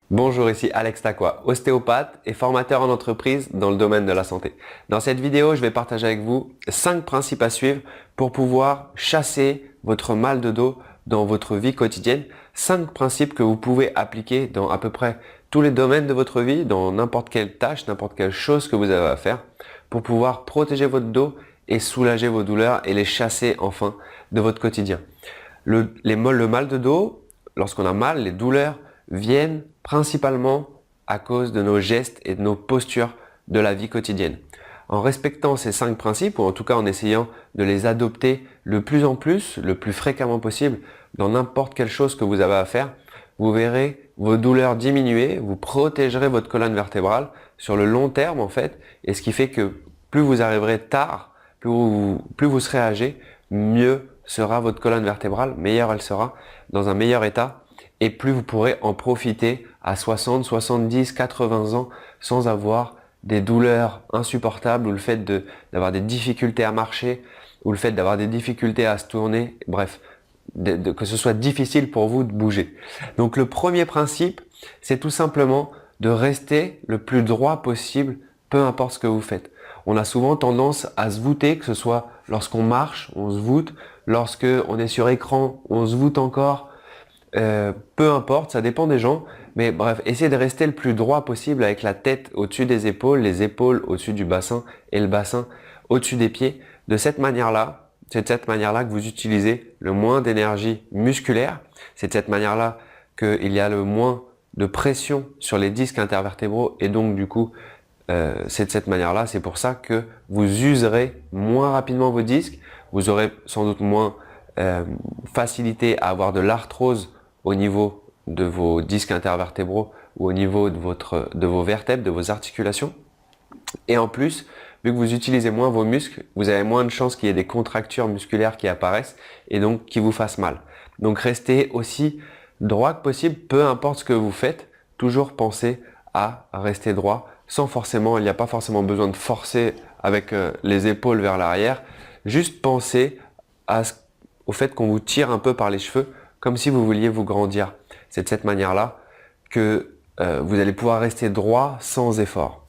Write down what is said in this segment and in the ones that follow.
Bonjour, ici Alex Taqua, ostéopathe et formateur en entreprise dans le domaine de la santé. Dans cette vidéo, je vais partager avec vous 5 principes à suivre pour pouvoir chasser votre mal de dos dans votre vie quotidienne. 5 principes que vous pouvez appliquer dans à peu près tous les domaines de votre vie, dans n'importe quelle tâche, n'importe quelle chose que vous avez à faire pour pouvoir protéger votre dos et soulager vos douleurs et les chasser enfin de votre quotidien. Le mal de dos, lorsqu'on a mal, les douleurs viennent principalement à cause de nos gestes et de nos postures de la vie quotidienne. En respectant ces 5 principes, ou en tout cas en essayant de les adopter le plus fréquemment possible, dans n'importe quelle chose que vous avez à faire, vous verrez vos douleurs diminuer, vous protégerez votre colonne vertébrale sur le long terme en fait, et ce qui fait que plus vous arriverez tard, plus vous serez âgé, mieux sera votre colonne vertébrale, meilleure elle sera, dans un meilleur état, et plus vous pourrez en profiter à 60, 70, 80 ans sans avoir des douleurs insupportables ou le fait d'avoir des difficultés à marcher ou le fait d'avoir des difficultés à se tourner, bref, que ce soit difficile pour vous de bouger. Donc le premier principe, c'est tout simplement de rester le plus droit possible, peu importe ce que vous faites. On a souvent tendance à se voûter, que ce soit lorsqu'on marche, on se voûte, lorsque on est sur écran, on se voûte encore, peu importe, ça dépend des gens, mais bref, essayez de rester le plus droit possible avec la tête au-dessus des épaules, les épaules au-dessus du bassin et le bassin au-dessus des pieds. De cette manière-là, c'est de cette manière-là que vous utilisez le moins d'énergie musculaire, c'est de cette manière-là qu'il y a le moins de pression sur les disques intervertébraux et donc du coup, c'est de cette manière-là, c'est pour ça que vous userez moins rapidement vos disques, vous aurez sans doute moins facilité à avoir de l'arthrose au niveau de vos disques intervertébraux ou au niveau de vos vertèbres, de vos articulations. Et en plus, vu que vous utilisez moins vos muscles, vous avez moins de chances qu'il y ait des contractures musculaires qui apparaissent et donc qui vous fassent mal. Donc restez aussi droit que possible, peu importe ce que vous faites, toujours pensez à rester droit sans forcément, il n'y a pas forcément besoin de forcer avec les épaules vers l'arrière, juste pensez au fait qu'on vous tire un peu par les cheveux comme si vous vouliez vous grandir. C'est de cette manière-là que vous allez pouvoir rester droit sans effort.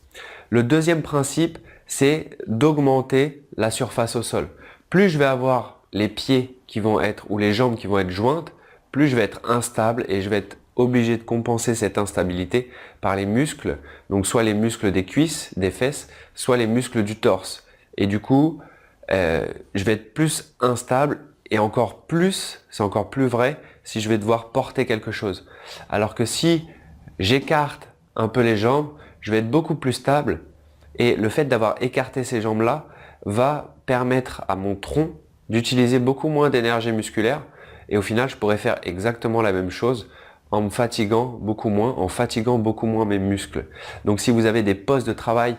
Le deuxième principe, c'est d'augmenter la surface au sol. Plus je vais avoir les pieds qui vont être, ou les jambes qui vont être jointes, plus je vais être instable et je vais être obligé de compenser cette instabilité par les muscles, donc soit les muscles des cuisses, des fesses, soit les muscles du torse. Et du coup, je vais être plus instable et encore plus, c'est encore plus vrai si je vais devoir porter quelque chose. Alors que si j'écarte un peu les jambes, je vais être beaucoup plus stable et le fait d'avoir écarté ces jambes-là va permettre à mon tronc d'utiliser beaucoup moins d'énergie musculaire et au final, je pourrais faire exactement la même chose en me fatiguant beaucoup moins, en fatiguant beaucoup moins mes muscles. Donc si vous avez des postes de travail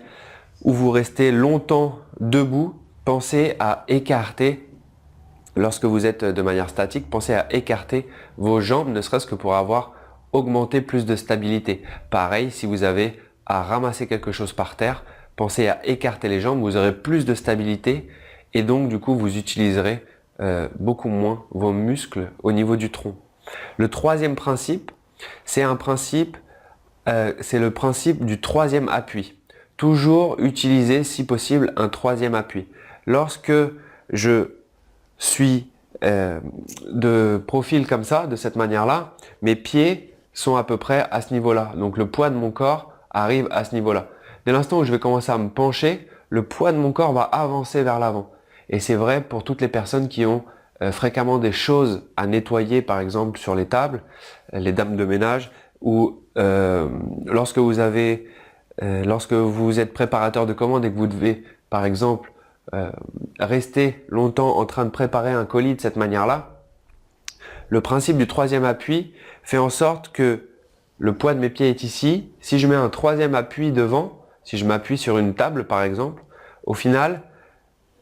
où vous restez longtemps debout, pensez à écarter. Lorsque vous êtes de manière statique, pensez à écarter vos jambes, ne serait-ce que pour avoir augmenté plus de stabilité. Pareil, si vous avez à ramasser quelque chose par terre, pensez à écarter les jambes, vous aurez plus de stabilité et donc du coup vous utiliserez beaucoup moins vos muscles au niveau du tronc. Le troisième principe, c'est le principe du troisième appui. Toujours utiliser si possible un troisième appui. Lorsque je suis de profil comme ça, de cette manière-là, mes pieds sont à peu près à ce niveau-là. Donc le poids de mon corps arrive à ce niveau-là. Dès l'instant où je vais commencer à me pencher, le poids de mon corps va avancer vers l'avant. Et c'est vrai pour toutes les personnes qui ont fréquemment des choses à nettoyer, par exemple sur les tables, les dames de ménage, ou lorsque vous êtes préparateur de commandes et que vous devez, par exemple, rester longtemps en train de préparer un colis de cette manière-là, le principe du troisième appui fait en sorte que le poids de mes pieds est ici. Si je mets un troisième appui devant, si je m'appuie sur une table par exemple, au final,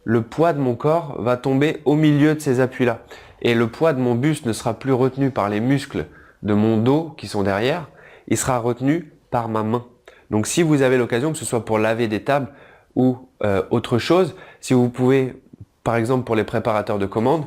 le poids de mon corps va tomber au milieu de ces appuis-là. Et le poids de mon buste ne sera plus retenu par les muscles de mon dos qui sont derrière, il sera retenu par ma main. Donc si vous avez l'occasion, que ce soit pour laver des tables ou autre chose, si vous pouvez, par exemple pour les préparateurs de commandes,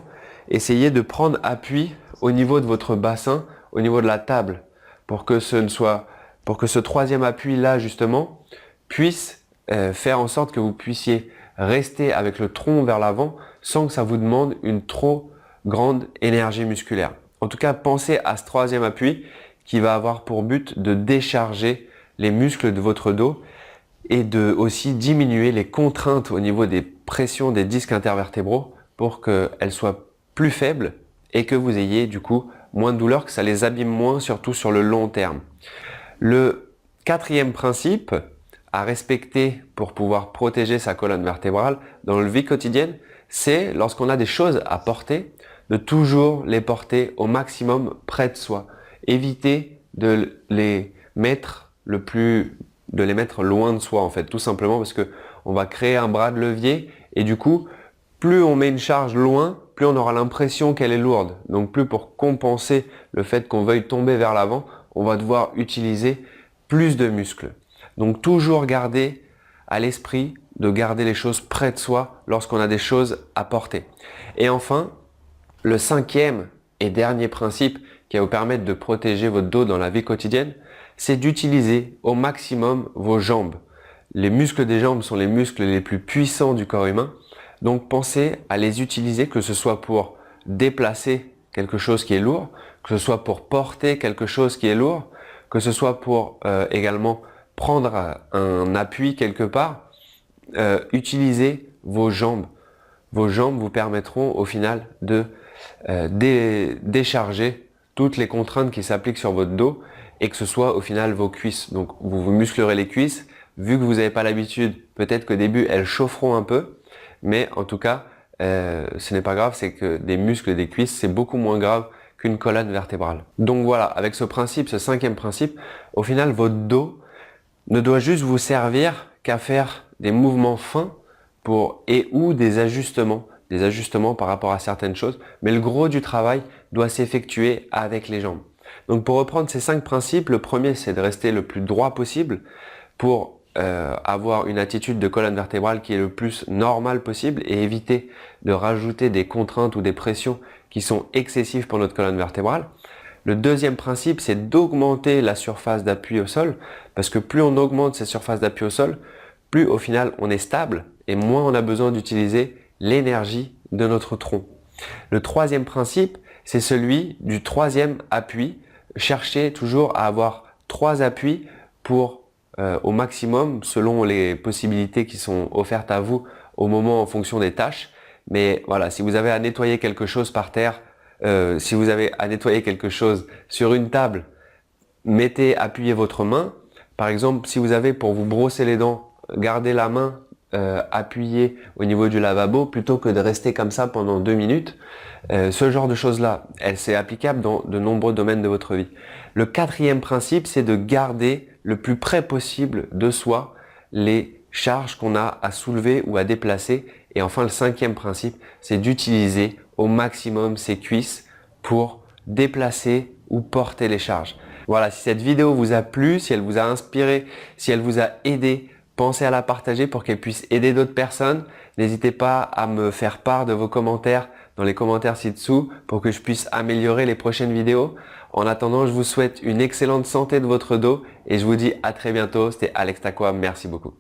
essayez de prendre appui au niveau de votre bassin, au niveau de la table, pour que ce ne soit pour que ce troisième appui là justement puisse faire en sorte que vous puissiez rester avec le tronc vers l'avant sans que ça vous demande une trop grande énergie musculaire. En tout cas, pensez à ce troisième appui qui va avoir pour but de décharger les muscles de votre dos et de aussi diminuer les contraintes au niveau des pressions des disques intervertébraux pour qu'elles soient plus faibles et que vous ayez du coup moins de douleur, que ça les abîme moins, surtout sur le long terme. Le quatrième principe à respecter pour pouvoir protéger sa colonne vertébrale dans la vie quotidienne, c'est lorsqu'on a des choses à porter, de toujours les porter au maximum près de soi. Évitez de les mettre loin de soi en fait, tout simplement parce que on va créer un bras de levier et du coup, plus on met une charge loin, plus on aura l'impression qu'elle est lourde. Donc plus pour compenser le fait qu'on veuille tomber vers l'avant, on va devoir utiliser plus de muscles. Donc toujours garder à l'esprit de garder les choses près de soi lorsqu'on a des choses à porter. Et enfin, le cinquième et dernier principe qui va vous permettre de protéger votre dos dans la vie quotidienne, c'est d'utiliser au maximum vos jambes. Les muscles des jambes sont les muscles les plus puissants du corps humain. Donc pensez à les utiliser, que ce soit pour déplacer quelque chose qui est lourd, que ce soit pour porter quelque chose qui est lourd, que ce soit pour également prendre un appui quelque part. Utilisez vos jambes. Vos jambes vous permettront au final de décharger toutes les contraintes qui s'appliquent sur votre dos et que ce soit au final vos cuisses. Donc vous vous musclerez les cuisses. Vu que vous n'avez pas l'habitude, peut-être qu'au début elles chaufferont un peu, mais en tout cas ce n'est pas grave, c'est que des muscles des cuisses c'est beaucoup moins grave qu'une colonne vertébrale. Donc voilà, avec ce principe, ce cinquième principe, au final votre dos ne doit juste vous servir qu'à faire des mouvements fins ou des ajustements par rapport à certaines choses, mais le gros du travail doit s'effectuer avec les jambes. Donc pour reprendre ces 5 principes, le premier c'est de rester le plus droit possible pour avoir une attitude de colonne vertébrale qui est le plus normale possible et éviter de rajouter des contraintes ou des pressions qui sont excessives pour notre colonne vertébrale. Le deuxième principe, c'est d'augmenter la surface d'appui au sol, parce que plus on augmente cette surface d'appui au sol, plus au final on est stable et moins on a besoin d'utiliser l'énergie de notre tronc. Le troisième principe, c'est celui du troisième appui. Cherchez toujours à avoir 3 appuis pour au maximum, selon les possibilités qui sont offertes à vous au moment en fonction des tâches. Mais voilà, si vous avez à nettoyer quelque chose par terre, si vous avez à nettoyer quelque chose sur une table, appuyez votre main. Par exemple, si vous avez pour vous brosser les dents, gardez la main appuyée au niveau du lavabo plutôt que de rester comme ça pendant 2 minutes. Ce genre de choses-là, c'est applicable dans de nombreux domaines de votre vie. Le quatrième principe, c'est de garder le plus près possible de soi les charges qu'on a à soulever ou à déplacer. Et enfin, le cinquième principe, c'est d'utiliser au maximum ses cuisses pour déplacer ou porter les charges. Voilà, si cette vidéo vous a plu, si elle vous a inspiré, si elle vous a aidé, pensez à la partager pour qu'elle puisse aider d'autres personnes. N'hésitez pas à me faire part de vos commentaires dans les commentaires ci-dessous pour que je puisse améliorer les prochaines vidéos. En attendant, je vous souhaite une excellente santé de votre dos et je vous dis à très bientôt. C'était Alex Taqwa, merci beaucoup.